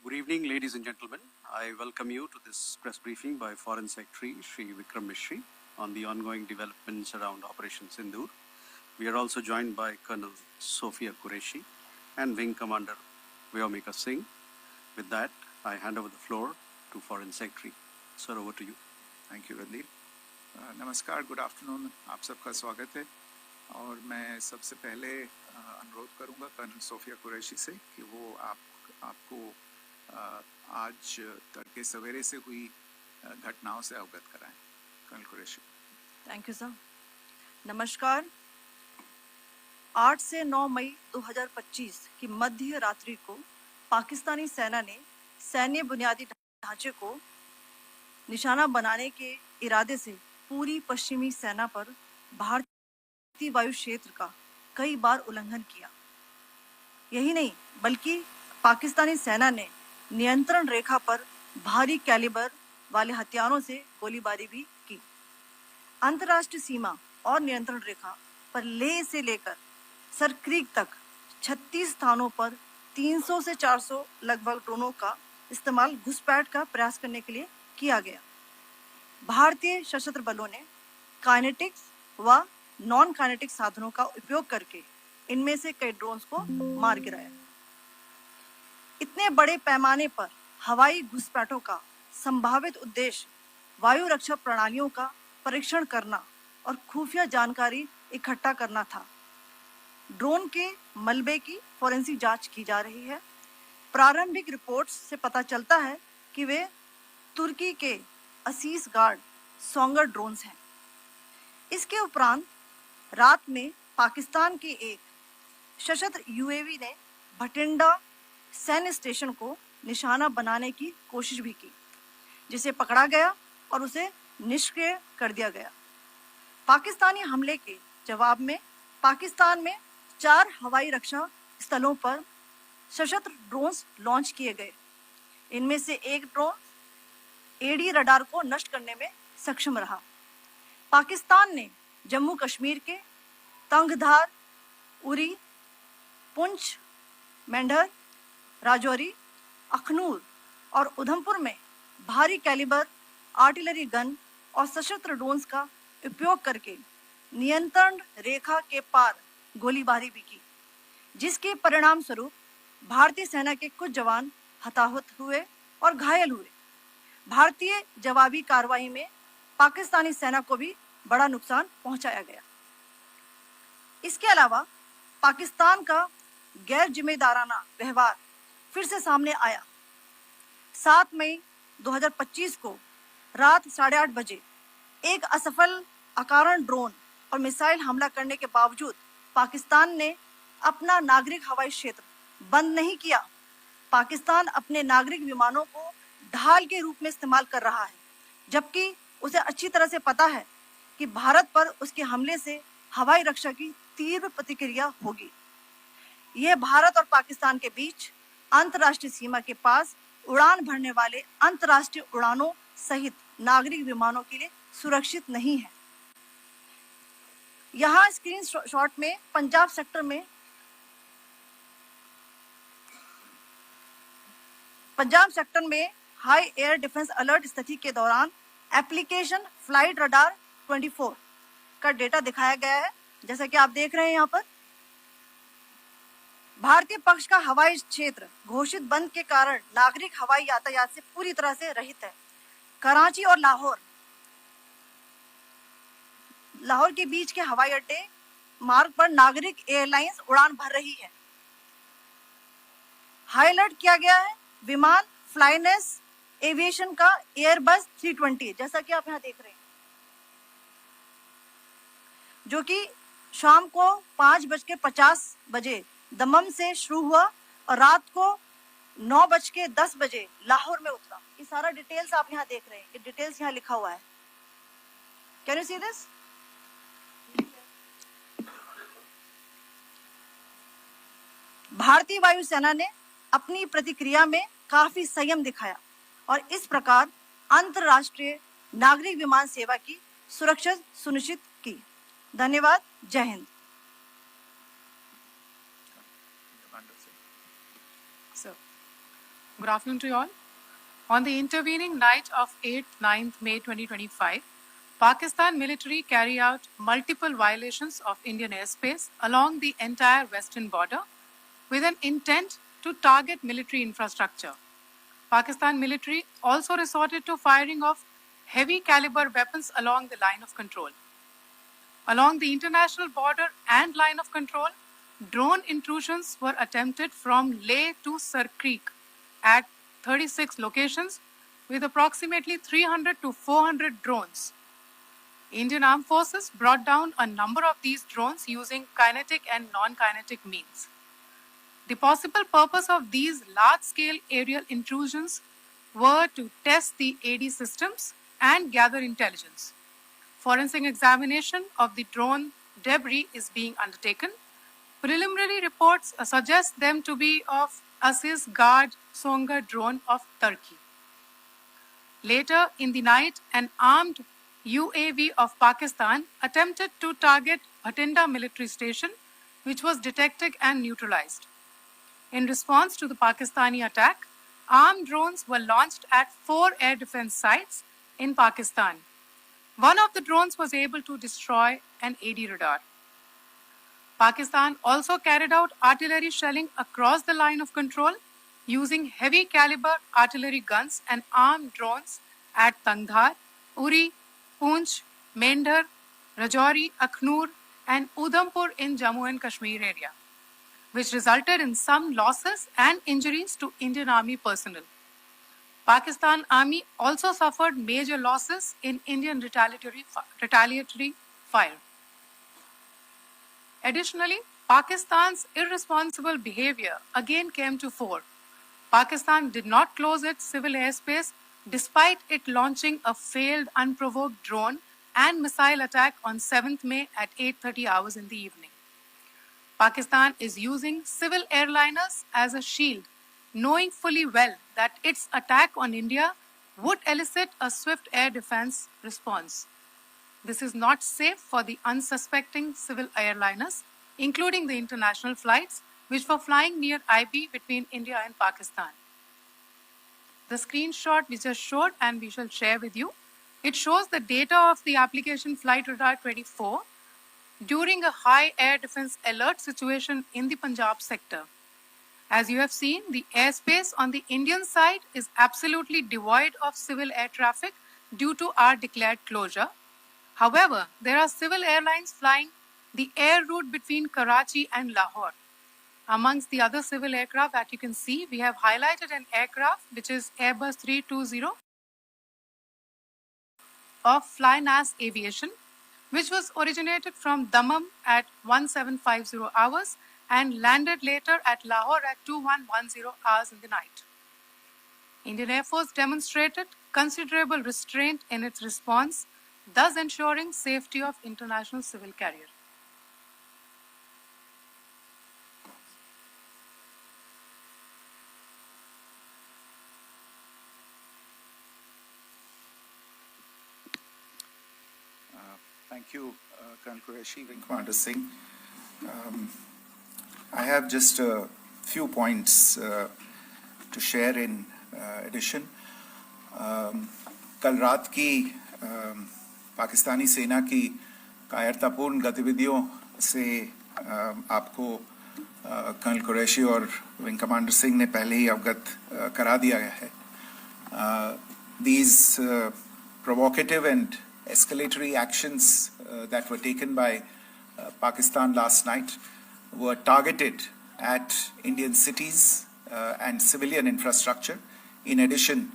Good evening, ladies and gentlemen. I welcome you to this press briefing by Foreign Secretary Shri Vikram Mishri on the ongoing developments around Operation Sindoor. We are also joined by Colonel Sophia Qureshi and Wing Commander Vyomika Singh. With that, I hand over the floor to Foreign Secretary. Sir, over to you. Thank you Randeep. नमस्कार, good afternoon, आप सबका स्वागत है. और मैं सबसे पहले अनुरोध करूंगा कर्नल सोफिया कुरैशी से कि वो आपको आज तड़के सवेरे से हुई घटनाओं से अवगत कराएं. Colonel Qureshi. Thank you sir. नमस्कार. 8 से 9 मई 2025 की मध्य रात्रि को पाकिस्तानी सेना ने सैन्य बुनियादी ढांचे को निशाना बनाने के इरादे से पूरी पश्चिमी सेना पर भारतीय वायु क्षेत्र का कई बार उल्लंघन किया. यही नहीं बल्कि पाकिस्तानी सेना ने नियंत्रण रेखा पर भारी कैलिबर वाले हथियारों से गोलीबारी भी की. अंतर्राष्ट्रीय सीमा और नियंत्रण रेखा पर लेह से लेकर सरक्रीक तक 36 स्थानों पर 300 से 400 लगभग ड्रोनों का इस्तेमाल घुसपैठ का प्रयास करने के लिए किया गया. भारतीय सशस्त्र बलों ने काइनेटिक्स व नॉन काइनेटिक साधनों का उपयोग करके इनमें से कई ड्रोन्स को मार गिराया. इतने बड़े पैमाने पर हवाई घुसपैठों का संभावित उद्देश्य वायु रक्षा प्रणालियों का परीक्षण करना और खुफिया जानकारी इकट्ठा करना था. ड्रोन के मलबे की फोरेंसिक जांच की जा रही है. प्रारंभिक रिपोर्ट्स से पता चलता है कि वे तुर्की के असीस गार्ड सोंगर ड्रोन्स हैं. इसके उपरांत रात में पाकिस्तान के एक सशस्त्र यूएवी ने भटिंडा सैन्य स्टेशन को निशाना बनाने की कोशिश भी की, जिसे पकड़ा गया और उसे निष्क्रिय कर दिया गया. पाकिस्तानी हमले के जवाब में पाकिस्तान में 4 हवाई रक्षा स्थलों पर सशस्त्र ड्रोन्स लॉन्च किए गए. इनमें से एक ड्रोन एडी रडार को नष्ट करने में सक्षम रहा. पाकिस्तान ने जम्मू कश्मीर के तंगधार, उरी, पुंछ, मेंढर, राजौरी, अखनूर और उधमपुर में भारी कैलिबर आर्टिलरी गन और सशस्त्र ड्रोन्स का उपयोग करके नियंत्रण रेखा के पार गोलीबारी भी की, जिसके परिणाम स्वरूप भारतीय सेना के कुछ जवान हताहत हुए और घायल हुए. भारतीय जवाबी कार्रवाई में पाकिस्तानी सेना को भी बड़ा नुकसान पहुंचाया गया. इसके अलावा पाकिस्तान का गैर जिम्मेदाराना व्यवहार फिर से सामने आया. 7 मई 2025 को रात 8:30 बजे एक असफल अकारण ड्रोन और मिसाइल हमला करने के बावजूद पाकिस्तान ने अपना नागरिक हवाई क्षेत्र बंद नहीं किया. पाकिस्तान अपने नागरिक विमानों को ढाल के रूप में इस्तेमाल कर रहा है, जबकि उसे अच्छी तरह से पता है कि भारत पर उसके हमले से हवाई रक्षा की तीव्र प्रतिक्रिया होगी. यह भारत और पाकिस्तान के बीच अंतर्राष्ट्रीय सीमा के पास उड़ान भरने वाले अंतर्राष्ट्रीय उड़ानों सहित नागरिक विमानों के लिए सुरक्षित नहीं है. यहाँ स्क्रीन शॉट में पंजाब सेक्टर में हाई एयर डिफेंस अलर्ट स्थिति के दौरान एप्लीकेशन फ्लाइट रडार 24 का डेटा दिखाया गया है. जैसा कि आप देख रहे हैं यहाँ पर भारतीय पक्ष का हवाई क्षेत्र घोषित बंद के कारण नागरिक हवाई यातायात से पूरी तरह से रहित है. कराची और लाहौर के बीच के हवाई अड्डे मार्ग पर नागरिक एयरलाइंस उड़ान भर रही है. हाईलाइट किया गया है विमान फ्लाइनेस एविएशन का एयरबस 320, जैसा कि आप यहाँ देख रहे हैं, जो कि शाम को 5:50 बजे दमम से शुरू हुआ और रात को 9:10 बजे लाहौर में उतरा. ये सारा डिटेल्स आप यहाँ देख रहे हैं. ये डिटेल्स यहाँ लिखा हुआ है. Can you see this? भारतीय वायुसेना ने अपनी प्रतिक्रिया में काफी संयम दिखाया और इस प्रकार अंतरराष्ट्रीय नागरिक विमान सेवा की सुरक्षा सुनिश्चित की. धन्यवाद. जय Hind. Good afternoon to you all. On the intervening night of 8th, 9th May 2025, Pakistan military carried out multiple violations of Indian airspace along the entire western border with an intent to target military infrastructure. Pakistan military also resorted to firing of heavy caliber weapons along the line of control. Along the international border and line of control, drone intrusions were attempted from Leh to Sir Creek at 36 locations with approximately 300 to 400 drones. Indian Armed Forces brought down a number of these drones using kinetic and non-kinetic means. The possible purpose of these large-scale aerial intrusions were to test the AD systems and gather intelligence. Forensic examination of the drone debris is being undertaken. Preliminary reports suggest them to be of Aziz Guard Songa drone of Turkey. Later in the night, an armed UAV of Pakistan attempted to target Bhatinda military station, which was detected and neutralized. In response to the Pakistani attack, armed drones were launched at 4 air defense sites in Pakistan. One of the drones was able to destroy an AD radar. Pakistan also carried out artillery shelling across the line of control using heavy caliber artillery guns and armed drones at Tangdhar, Uri, Poonch, Mendhar, Rajouri, Akhnur and Udhampur in Jammu and Kashmir area, which resulted in some losses and injuries to Indian Army personnel. Pakistan Army also suffered major losses in Indian retaliatory fire. Additionally, Pakistan's irresponsible behavior again came to fore. Pakistan did not close its civil airspace despite it launching a failed unprovoked drone and missile attack on 7th May at 8:30 hours in the evening. Pakistan is using civil airliners as a shield, knowing fully well that its attack on India would elicit a swift air defense response. This is not safe for the unsuspecting civil airliners, including the international flights, which were flying near IB between India and Pakistan. The screenshot we just showed and we shall share with you, it shows the data of the application Flight Radar 24 during a high air defense alert situation in the Punjab sector. As you have seen, the airspace on the Indian side is absolutely devoid of civil air traffic due to our declared closure. However, there are civil airlines flying the air route between Karachi and Lahore. Amongst the other civil aircraft that you can see, we have highlighted an aircraft which is Airbus 320 of Flynas Aviation, which was originated from Dammam at 1750 hours and landed later at Lahore at 2110 hours in the night. Indian Air Force demonstrated considerable restraint in its response, thus ensuring safety of international civil carrier. Thank you, Colonel Qureshi, Wing Commander Singh. I have just a few points to share in addition. कल रात की पाकिस्तानी सेना की कायरतापूर्ण गतिविधियों से आपको colonel Qureshi और विंग कमांडर सिंह ने पहले ही अवगत करा दिया गया है. These provocative and escalatory actions that were taken by Pakistan last night were targeted at Indian cities and civilian infrastructure, in addition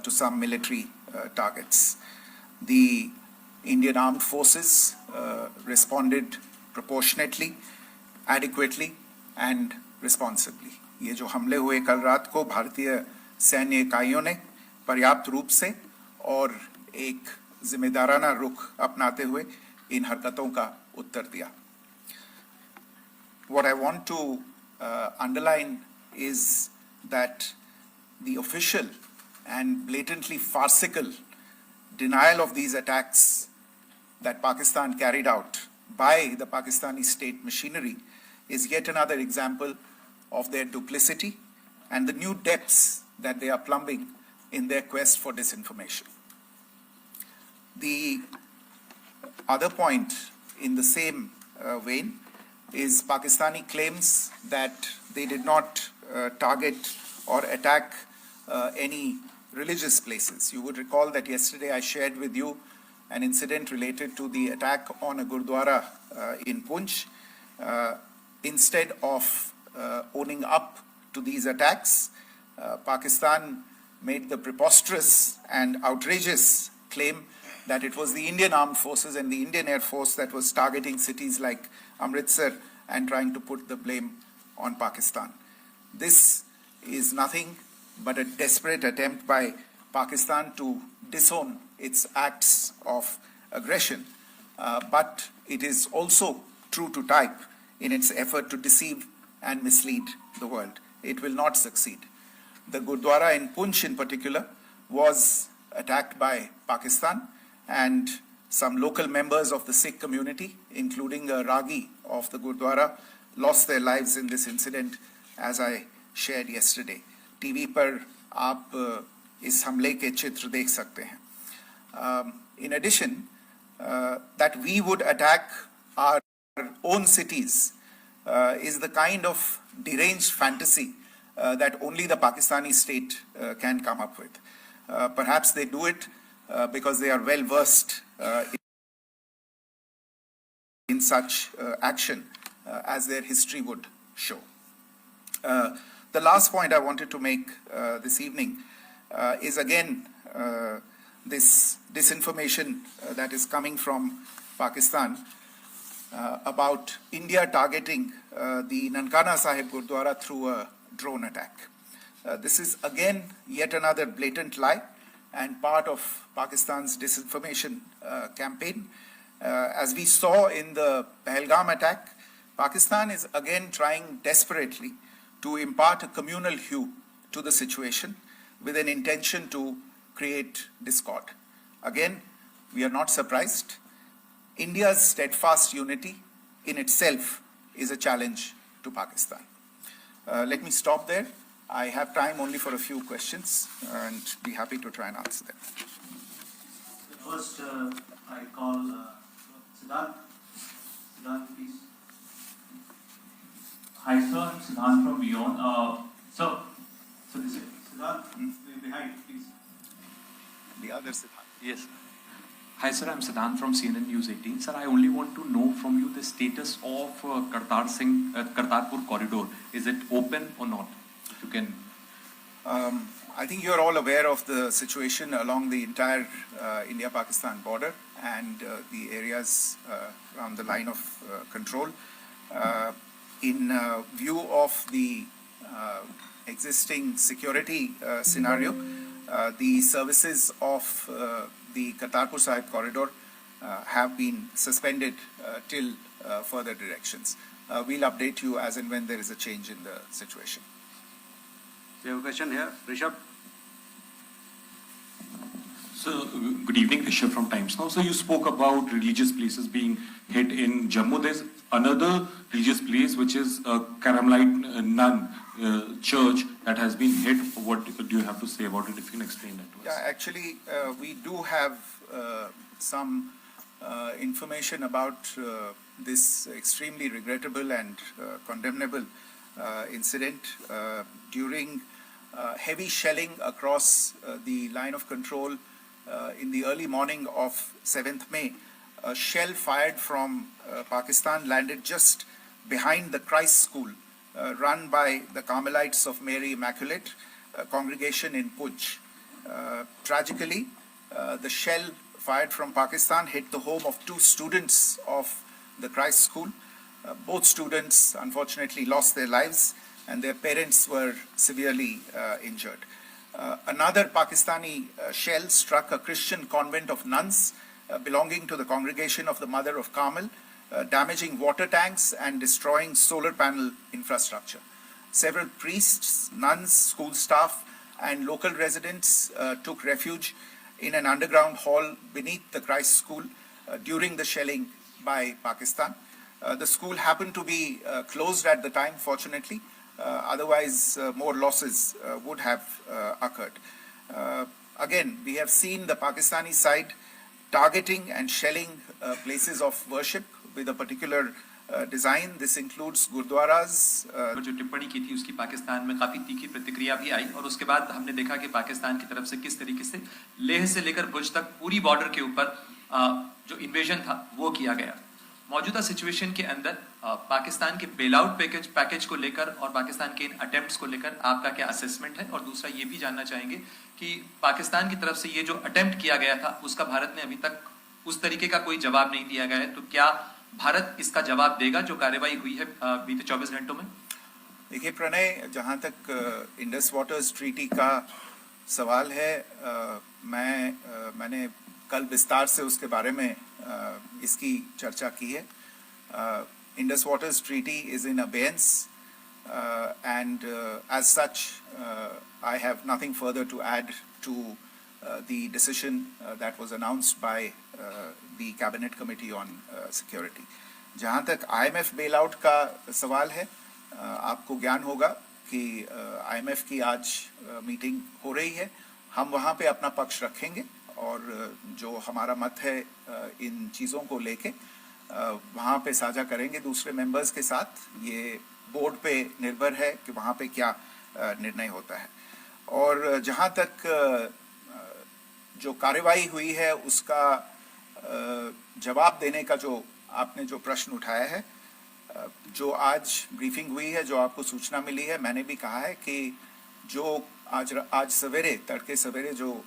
to some military targets. The Indian Armed Forces responded proportionately, adequately and responsibly. ये जो हमले हुए कल रात को भारतीय सैन्य इकाइयों ने पर्याप्त रूप से और एक जिम्मेदाराना रुख अपनाते हुए इन हरकतों का उत्तर दिया. What I want to underline is that the official and blatantly farcical denial of these attacks that Pakistan carried out by the Pakistani state machinery is yet another example of their duplicity and the new depths that they are plumbing in their quest for disinformation. The other point in the same vein is Pakistani claims that they did not target or attack any religious places. You would recall that yesterday I shared with you an incident related to the attack on a Gurdwara in Poonch. Instead of owning up to these attacks, Pakistan made the preposterous and outrageous claim that it was the Indian Armed Forces and the Indian Air Force that was targeting cities like Amritsar and trying to put the blame on Pakistan. This is nothing but a desperate attempt by Pakistan to disown its acts of aggression, but it is also true to type in its effort to deceive and mislead the world. It will not succeed. The Gurdwara in Poonch in particular was attacked by Pakistan, and some local members of the Sikh community, including a Ragi of the Gurdwara, lost their lives in this incident, as I shared yesterday. TV पर आप इस हमले के चित्र देख सकते हैं. In addition, that we would attack our own cities is the kind of deranged fantasy that only the Pakistani state can come up with. Perhaps they do it because they are well versed in such action as their history would show. The last point I wanted to make this evening is again this disinformation that is coming from Pakistan about India targeting the Nankana Sahib Gurdwara through a drone attack. This is again yet another blatant lie and part of Pakistan's disinformation campaign. As we saw in the Pahalgam attack, Pakistan is again trying desperately to impart a communal hue to the situation with an intention to create discord. Again, we are not surprised. India's steadfast unity in itself is a challenge to Pakistan. Let me stop there. I have time only for a few questions and be happy to try and answer them. First, I call Siddharth. Siddharth, please. Hi, sir. I'm Siddharth from Beyond. So this is Siddharth, behind, please. The other Siddharth. Yes. Hi, sir. I'm Siddharth from CNN News 18. Sir, I only want to know from you the status of Kartarpur corridor. Is it open or not? If you can. I think you're all aware of the situation along the entire India-Pakistan border and the areas around the line of control. In view of the existing security scenario, the services of the Kartarpur Sahib corridor have been suspended till further directions. We'll update you as and when there is a change in the situation. We have a question here. Rishabh. So, good evening, Rishabh from Times Now. So, you spoke about religious places being hit in Jammu. There's another religious place which is a Carmelite nun church that has been hit. What do you have to say about it, if you can explain that to us? Yeah, actually, we do have some information about this extremely regrettable and condemnable incident. During heavy shelling across the line of control in the early morning of 7th May, a shell fired from Pakistan landed just behind the Christ School run by the Carmelites of Mary Immaculate congregation in Poonch. Tragically, the shell fired from Pakistan hit the home of 2 students of the Christ School. Both students unfortunately lost their lives and their parents were severely injured. Another Pakistani shell struck a Christian convent of nuns belonging to the congregation of the Mother of Carmel, damaging water tanks and destroying solar panel infrastructure. Several priests, nuns, school staff, and local residents took refuge in an underground hall beneath the Christ School during the shelling by Pakistan. The school happened to be closed at the time, fortunately, otherwise more losses would have occurred. Again, we have seen the Pakistani side targeting and shelling places of worship with a particular design. This includes gurdwaras. जो टिप्पणी की थी उसकी पाकिस्तान में काफी तीखी प्रतिक्रिया भी आई और उसके बाद हमने देखा कि पाकिस्तान की तरफ से किस तरीके से लेह से लेकर भुज तक पूरी बॉर्डर के ऊपर जो इन्वेजन था वो किया गया। मौजूदा सिचुएशन के अंदर पाकिस्तान के बेल आउट पैकेज को लेकर और पाकिस्तान के इन अटेम्प्ट्स को लेकर आपका क्या असेसमेंट है? और दूसरा ये भी जानना चाहेंगे कि पाकिस्तान की तरफ से ये जो अटेम्प्ट किया गया था उसका भारत ने अभी तक उस तरीके का कोई जवाब नहीं दिया गया है, तो क्या भारत इसका जवाब देगा जो कार्रवाई हुई है बीते 24 घंटों में? देखिए प्रणय, जहाँ तक इंडस वाटर्स ट्रीटी का सवाल है, मैंने कल विस्तार से उसके बारे में इसकी चर्चा की है। Indus waters treaty is in abeyance and as such I have nothing further to add to the decision that was announced by the cabinet committee on security. जहाँ तक IMF bailout का सवाल है, आपको ज्ञान होगा कि IMF की आज मीटिंग हो रही है। हम वहाँ पे अपना पक्ष रखेंगे और जो हमारा मत है इन चीज़ों को लेके वहाँ पे साझा करेंगे दूसरे मेंबर्स के साथ। ये बोर्ड पे निर्भर है कि वहाँ पे क्या निर्णय होता है। और जहाँ तक जो कार्रवाई हुई है उसका जवाब देने का जो आपने जो प्रश्न उठाया है, जो आज ब्रीफिंग हुई है, जो आपको सूचना मिली है, मैंने भी कहा है कि जो आज सवेरे तड़के सवेरे जो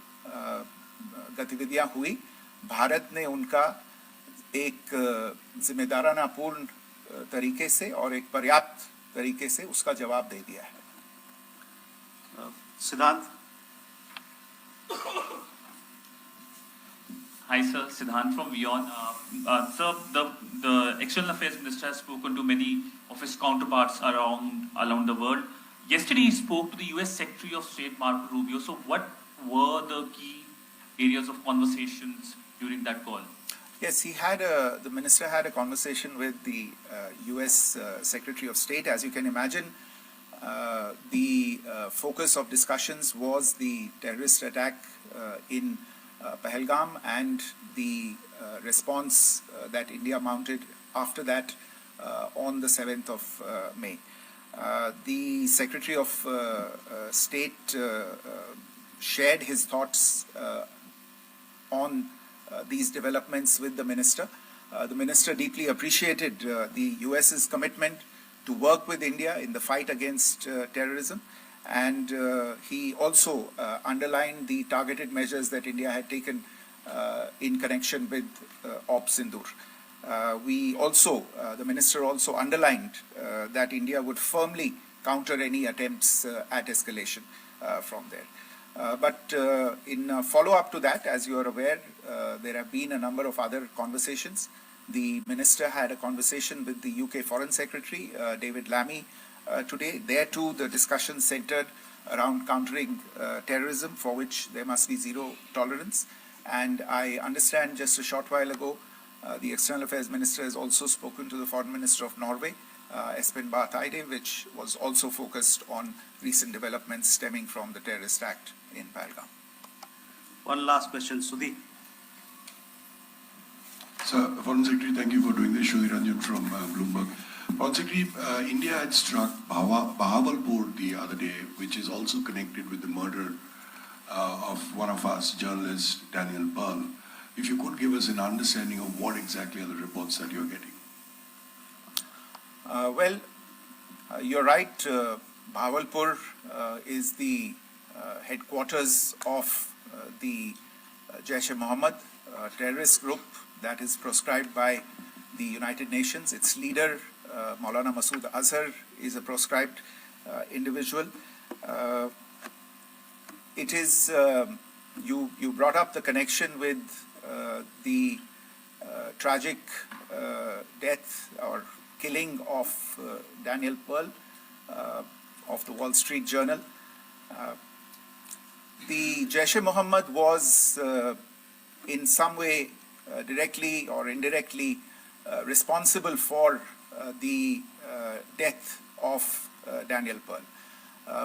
गतिविधियां हुई, भारत ने उनका एक जिम्मेदाराना पूर्ण तरीके से और एक पर्याप्त तरीके से उसका जवाब दे दिया है। सिद्धांत। Hi sir, Siddhant from WION. Sir, the External Affairs Minister has spoken to many of his counterparts around the world. Yesterday he spoke to the US Secretary of State Marco Rubio. So what were the key areas of conversations during that call? Yes, the minister had a conversation with the US Secretary of State. As you can imagine, the focus of discussions was the terrorist attack in Pahalgam and the response that India mounted after that on the 7th of May. The Secretary of State shared his thoughts on these developments with the minister. The minister deeply appreciated the US's commitment to work with India in the fight against terrorism, and he also underlined the targeted measures that India had taken in connection with Ops Sindoor. The minister also underlined that India would firmly counter any attempts at escalation from there. But in follow-up to that, as you are aware, there have been a number of other conversations. The minister had a conversation with the UK Foreign Secretary, David Lammy, today. There too, the discussion centered around countering terrorism, for which there must be zero tolerance. And I understand just a short while ago, the External Affairs Minister has also spoken to the Foreign Minister of Norway, Espen Barth Eide, which was also focused on recent developments stemming from the terrorist act in Pahalgam. One last question, Sudhi. Sir, Foreign Secretary, thank you for doing this. Sudhi Ranjan from Bloomberg. Foreign Secretary, India had struck Bahawalpur the other day, which is also connected with the murder of one of us, journalist Daniel Pearl. If you could give us an understanding of what exactly are the reports that you're getting. You're right. Bahawalpur is the headquarters of the Jaish-e-Mohammed terrorist group that is proscribed by the United Nations. Its leader, Maulana Masood Azhar, is a proscribed individual. It is, you brought up the connection with the tragic death or killing of Daniel Pearl of the Wall Street Journal. The Jaish-e-Mohammed was in some way directly or indirectly responsible for the death of Daniel Pearl.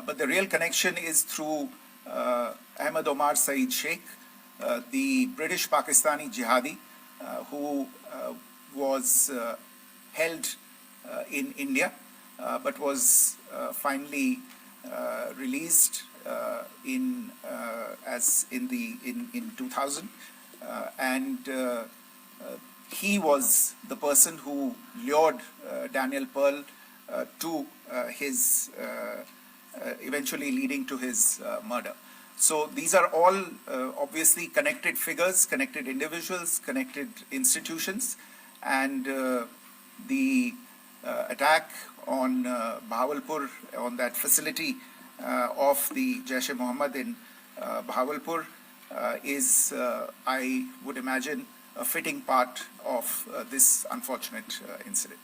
But the real connection is through Ahmed Omar Saeed Sheikh, the British Pakistani jihadi who was held in India but was finally released in 2000, and he was the person who lured Daniel Pearl to his eventually leading to his murder. So these are all obviously connected figures, connected individuals, connected institutions, and the attack on Bahawalpur, on that facility of the Jaish-e-Mohammed in Bahawalpur is, I would imagine, a fitting part of this unfortunate incident.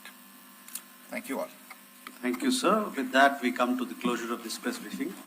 Thank you all. Thank you, sir. With that, we come to the closure of this press briefing.